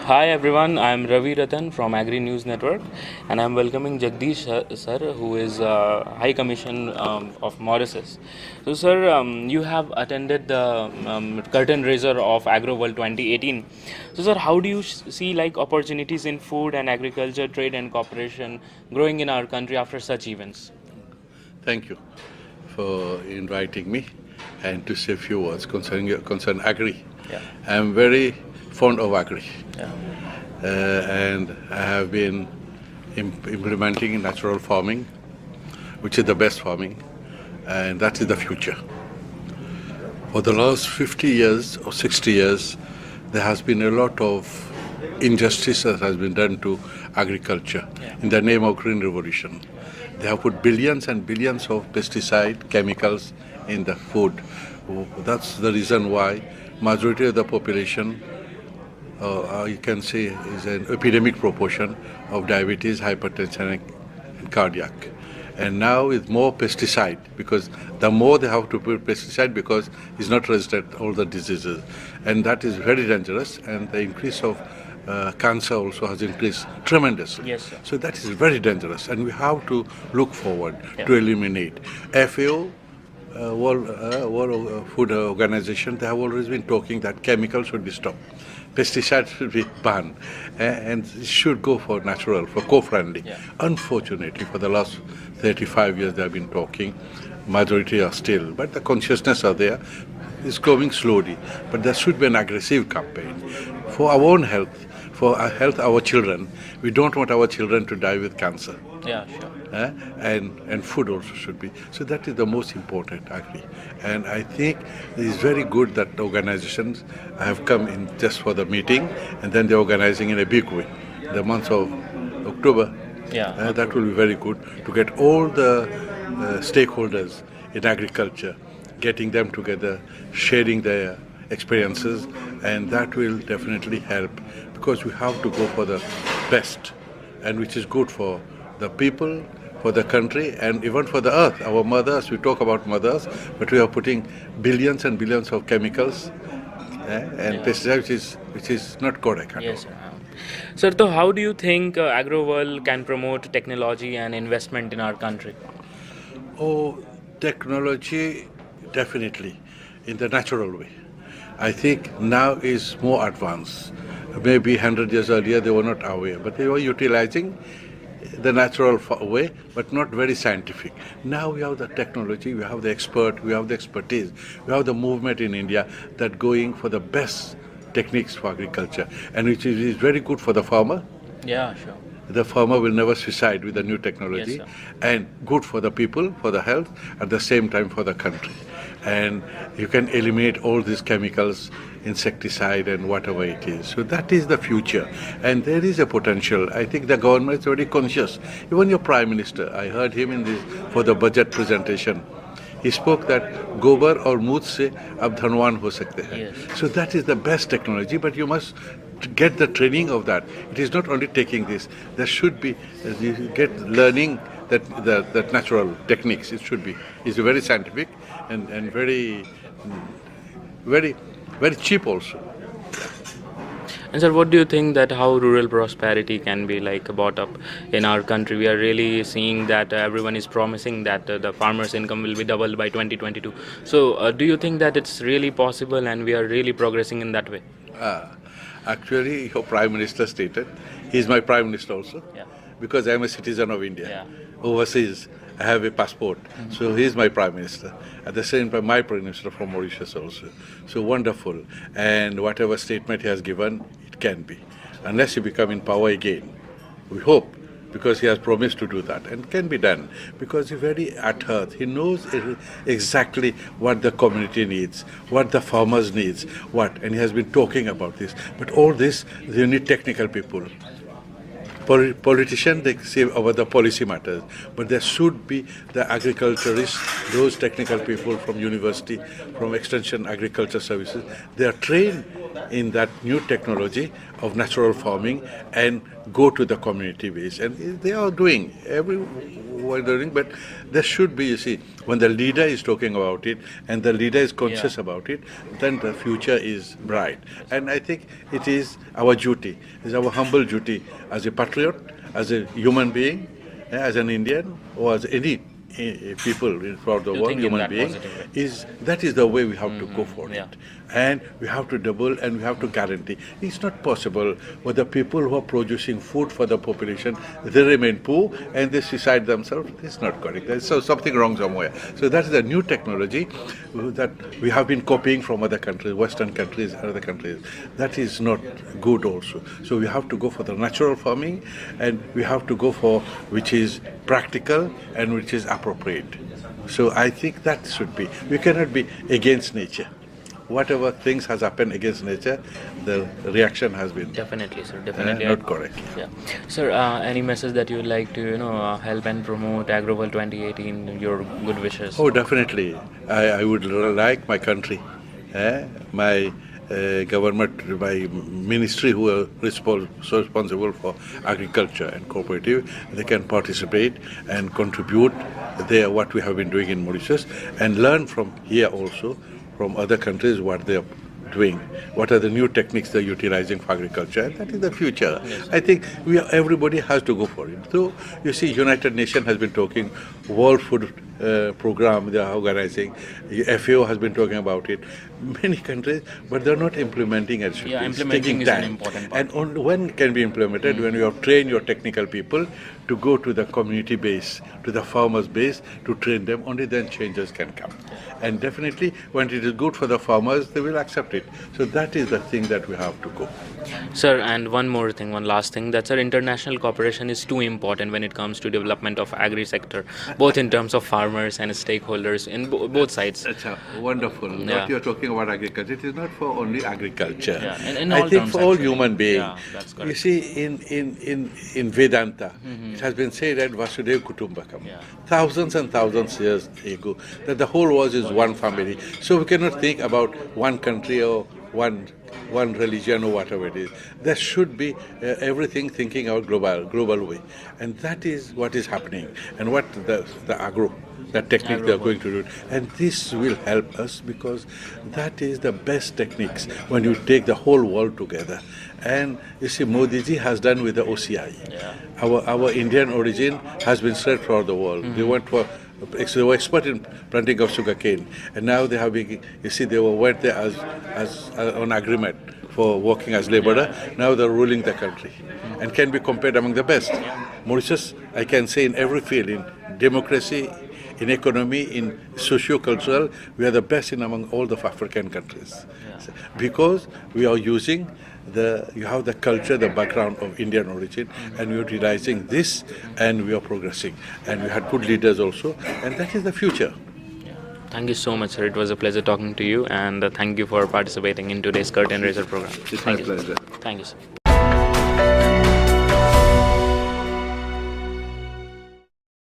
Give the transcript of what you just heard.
Hi everyone, I'm Ravi Ratan from Agri News Network, and I'm welcoming Jagdish sir, who is High Commission of Mauritius. So, sir, you have attended the curtain raiser of Agro World 2018. So, sir, how do you see like opportunities in food and agriculture, trade and cooperation growing in our country after such events? Thank you for inviting me and to say a few words concerning agri. Yeah. I'm very fond of agri, Yeah. and I have been implementing natural farming, which is the best farming, and that is the future. For the last 50 years or 60 years, there has been a lot of injustice that has been done to agriculture in the name of green revolution. They have put billions and billions of pesticide chemicals in the food. That's the reason why majority of the population, you can say, is an epidemic proportion of diabetes, hypertension, and cardiac. And now with more pesticide, because the more they have to put pesticide, because it's not resistant all the diseases, and that is very dangerous. And the increase of cancer also has increased tremendously. Yes, sir. So that is very dangerous, and we have to look forward Yeah. to eliminate. FAO, World Food Organization, they have always been talking that chemicals should be stopped. Pesticides should be banned, and it should go for natural, for co-friendly. Yeah. Unfortunately, for the last 35 years they have been talking, majority are still, but the consciousness are there. It's going slowly, but there should be an aggressive campaign for our own health, for our health, our children. We don't want our children to die with cancer. Yeah, sure. And food also should be. So that is the most important, agri. And I think it is very good that organizations have come in just for the meeting, and then they're organizing in a big way. The month of October, Yeah. that will be very good to get all the stakeholders in agriculture, getting them together, sharing their experiences, and that will definitely help, because we have to go for the best, and which is good for the people, for the country, and even for the earth. Our mothers, we talk about mothers, but we are putting billions and billions of chemicals and pesticides, which is not correct at Yes, all. sir. Sir, so how do you think AgroWorld can promote technology and investment in our country? Oh, technology, definitely, in the natural way. I think now is more advanced. Maybe 100 years earlier they were not aware, but they were utilizing the natural way, but not very scientific. Now we have the technology, we have the expert, we have the expertise, we have the movement in India that going for the best techniques for agriculture, and which is very good for the farmer. Yeah, sure. The farmer will never suicide with the new technology, Yes, and good for the people, for the health, at the same time for the country. And you can eliminate all these chemicals, insecticide and whatever it is. So that is the future, and there is a potential. I think the government is very conscious. Even your Prime Minister, I heard him in this for the budget presentation. He spoke that gobar or mood se ab dhanwan ho sakte hain. Yes. So that is the best technology, but you must get the training of that. It is not only taking this. There should be you get learning that natural techniques. It should be. It's very scientific and very cheap also. And sir, what do you think that how rural prosperity can be like brought up in our country? We are really seeing that everyone is promising that the farmers' income will be doubled by 2022. So, do you think that it's really possible and we are really progressing in that way? Actually, your Prime Minister stated, he is my Prime Minister also, Yeah. because I am a citizen of India. Yeah. Overseas, I have a passport. So he is my Prime Minister. At the same time, my Prime Minister from Mauritius also. So wonderful. And whatever statement he has given, it can be. Unless he become in power again. We hope, because he has promised to do that, and can be done, because he's very at earth. He knows exactly what the community needs, what the farmers needs, and he has been talking about this. But all this, you need technical people. Politicians, they say about the policy matters, but there should be the agriculturists, those technical people from university, from Extension Agriculture Services. They are trained in that new technology of natural farming and go to the community base. And they are doing what they're doing, but there should be, you see, when the leader is talking about it and the leader is conscious about it, then the future is bright. And I think it is our duty, it's our humble duty as a patriot, as a human being, as an Indian, or as any people throughout the world, think in human that being, positive way. that is the way we have to go for yeah. it. And we have to double and we have to guarantee. It's not possible for the people who are producing food for the population, they remain poor and they suicide themselves. It's not correct. There's something wrong somewhere. So that is a new technology that we have been copying from other countries, Western countries and other countries. That is not good also. So we have to go for the natural farming, and we have to go for which is practical and which is appropriate. So I think that should be. We cannot be against nature. Whatever things has happened against nature, the reaction has been Definitely, sir. Definitely. not correct. Yeah, sir. Any message that you would like to help and promote AgroWorld 2018? Your good wishes. Oh, definitely. I would like my country, my government, my ministry who are responsible for agriculture and cooperative, they can participate and contribute there what we have been doing in Mauritius, and learn from here also, from other countries what they are doing, what are the new techniques they're utilizing for agriculture, and that is the future. Yes. I think everybody has to go for it. So you see, United Nations has been talking, World Food Program they are organizing, FAO has been talking about it, many countries, but they're not implementing it. Yeah, implementing is an important part. And when can be implemented? When you have trained your technical people to go to the community base, to the farmers base, to train them, only then changes can come. And definitely when it is good for the farmers, they will accept it. So that is the thing that we have to go. Sir, and one last thing, that sir, international cooperation is too important when it comes to development of agri sector, both in terms of farmers and stakeholders in both sides. That's wonderful. Yeah. What you're talking about agriculture, it is not for only agriculture. Yeah, in I all think terms, for all actually. human beings. Yeah, that's correct. You see, in Vedanta, it has been said that Vasudeva Kutumbakam, Yeah. thousands and thousands years ago, that the whole world is one family. So we cannot think about one country or one religion or whatever it is. There should be everything thinking out global way, and that is what is happening, and what the agro, the technique they are going to do, and this will help us because that is the best techniques when you take the whole world together. And you see, Modi ji has done with the OCI. Yeah. Our Indian origin has been spread throughout the world. They went for. They were expert in planting of sugarcane, and now they have been, you see, they went there as on agreement for working as laborer. Now they're ruling the country and can be compared among the best. Mauritius, I can say, in every field, in democracy, in economy, in socio-cultural, we are the best in among all the African countries. Yeah. Because we are using you have the culture, the background of Indian origin, and we are utilizing this, and we are progressing. And we had good leaders also, and that is the future. Thank you so much, sir. It was a pleasure talking to you, and thank you for participating in today's Curtain Raiser program. It's my pleasure. Thank you, sir.